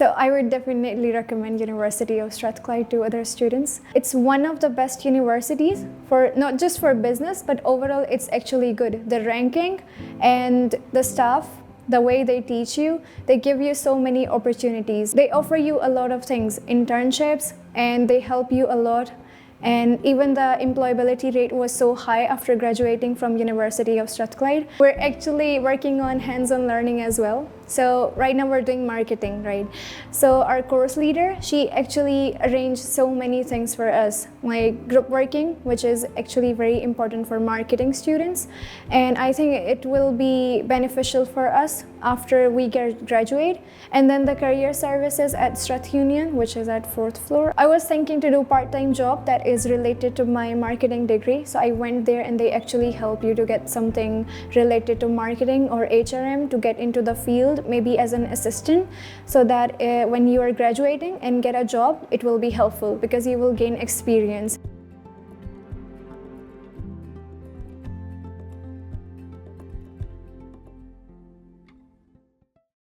So I would definitely recommend University of Strathclyde to other students. It's one of the best universities for not just for business, but overall it's actually good. The ranking and the staff, the way they teach you, they give you so many opportunities. They offer you a lot of things, internships, and they help you a lot. And even the employability rate was so high after graduating from University of Strathclyde. We're actually working on hands-on learning as well. So right now we're doing marketing, right? So our course leader, she actually arranged so many things for us, like group working, which is actually very important for marketing students. And I think it will be beneficial for us after we graduate. And then the career services at Strath Union, which is at 4th floor. I was thinking to do part-time job that is related to my marketing degree. So I went there and they actually help you to get something related to marketing or HRM to get into the field, maybe as an assistant, so that when you are graduating and get a job, it will be helpful because you will gain experience.